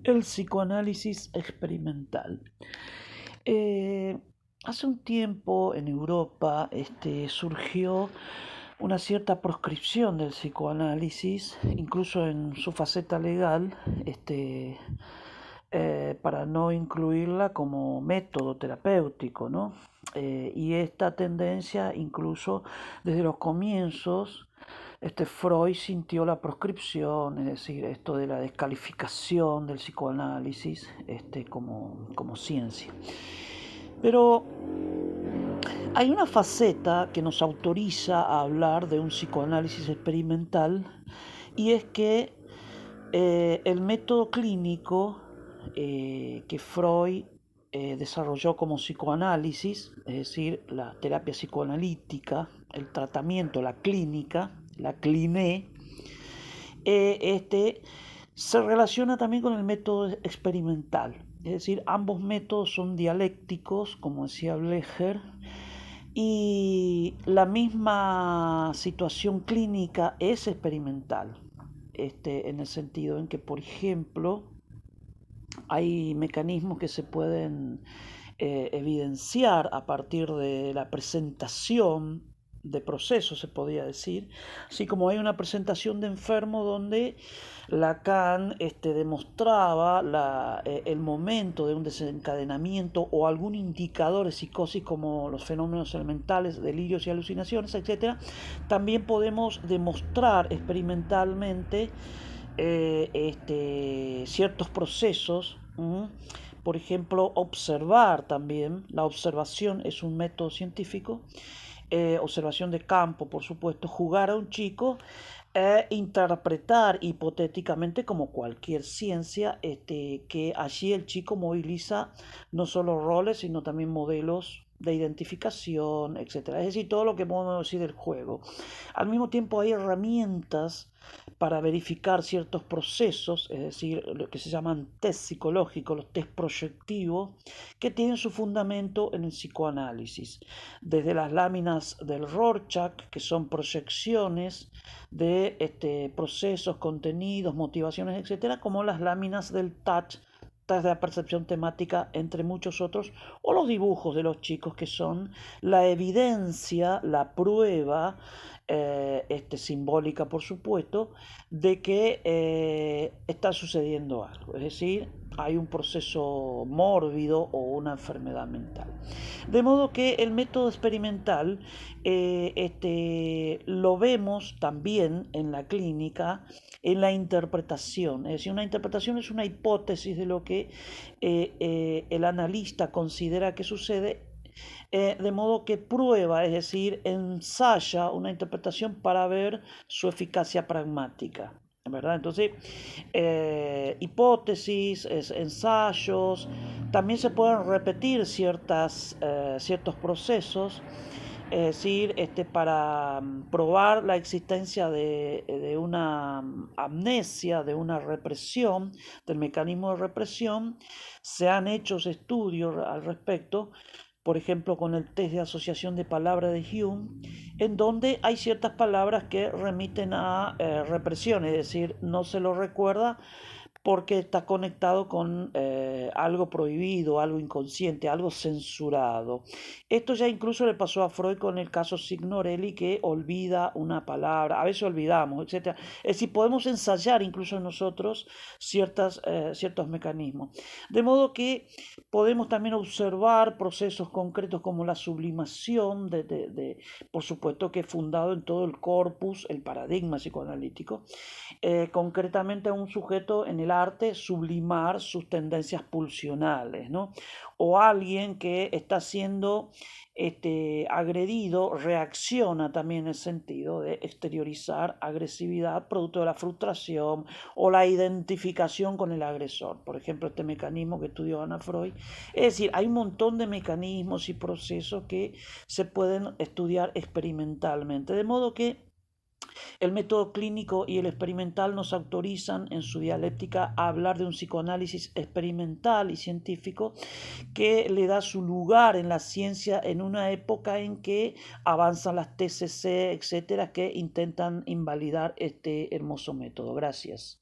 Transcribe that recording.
El psicoanálisis experimental. Eh, Hace un tiempo en Europa surgió una cierta proscripción del psicoanálisis, incluso en su faceta legal, para no incluirla como método terapéutico, ¿no? Y esta tendencia, incluso desde los comienzos, Freud sintió la proscripción, es decir, esto de la descalificación del psicoanálisis como ciencia. Pero hay una faceta que nos autoriza a hablar de un psicoanálisis experimental y es que el método clínico que Freud desarrolló como psicoanálisis, es decir, la terapia psicoanalítica, el tratamiento, la clínica, la cliné, eh, este, se relaciona también con el método experimental. Es decir, ambos métodos son dialécticos, como decía Blecher, y la misma situación clínica es experimental, en el sentido en que, por ejemplo, hay mecanismos que se pueden evidenciar a partir de la presentación de procesos, se podría decir, así como hay una presentación de enfermo donde Lacan demostraba el momento de un desencadenamiento o algún indicador de psicosis como los fenómenos elementales, delirios y alucinaciones, etcétera. También podemos demostrar experimentalmente ciertos procesos. Por ejemplo, observar también, la observación es un método científico, observación de campo, por supuesto, jugar a un chico e interpretar hipotéticamente como cualquier ciencia, que allí el chico moviliza no solo roles, sino también modelos de identificación, etcétera. Es decir, todo lo que podemos decir del juego. Al mismo tiempo hay herramientas para verificar ciertos procesos, es decir, lo que se llaman test psicológicos, los test proyectivos, que tienen su fundamento en el psicoanálisis. Desde las láminas del Rorschach, que son proyecciones de procesos, contenidos, motivaciones, etcétera, como las láminas del touch, de la percepción temática, entre muchos otros, o los dibujos de los chicos, que son la evidencia, la prueba simbólica, por supuesto, de que está sucediendo algo, es decir, hay un proceso mórbido o una enfermedad mental. De modo que el método experimental lo vemos también en la clínica, en la interpretación. Es decir, una interpretación es una hipótesis de lo que el analista considera que sucede, de modo que prueba, es decir, ensaya una interpretación para ver su eficacia pragmática. ¿Verdad? Entonces, hipótesis, ensayos, también se pueden repetir ciertos procesos, es decir, para probar la existencia de una amnesia, de una represión, del mecanismo de represión. Se han hecho estudios al respecto, por ejemplo, con el test de asociación de palabras de Hume, en donde hay ciertas palabras que remiten a represión, es decir, no se lo recuerda porque está conectado con algo prohibido, algo inconsciente, algo censurado. Esto ya incluso le pasó a Freud con el caso Signorelli, que olvida una palabra, a veces olvidamos, etcétera. Es decir, podemos ensayar incluso nosotros ciertos mecanismos. De modo que podemos también observar procesos concretos como la sublimación, por supuesto que es fundado en todo el corpus, el paradigma psicoanalítico, concretamente a un sujeto en el arte sublimar sus tendencias pulsionales, ¿no? O alguien que está siendo agredido reacciona también en el sentido de exteriorizar agresividad producto de la frustración o la identificación con el agresor. Por ejemplo, este mecanismo que estudió Ana Freud. Es decir, hay un montón de mecanismos y procesos que se pueden estudiar experimentalmente. De modo que el método clínico y el experimental nos autorizan en su dialéctica a hablar de un psicoanálisis experimental y científico que le da su lugar en la ciencia en una época en que avanzan las TCC, etcétera, que intentan invalidar este hermoso método. Gracias.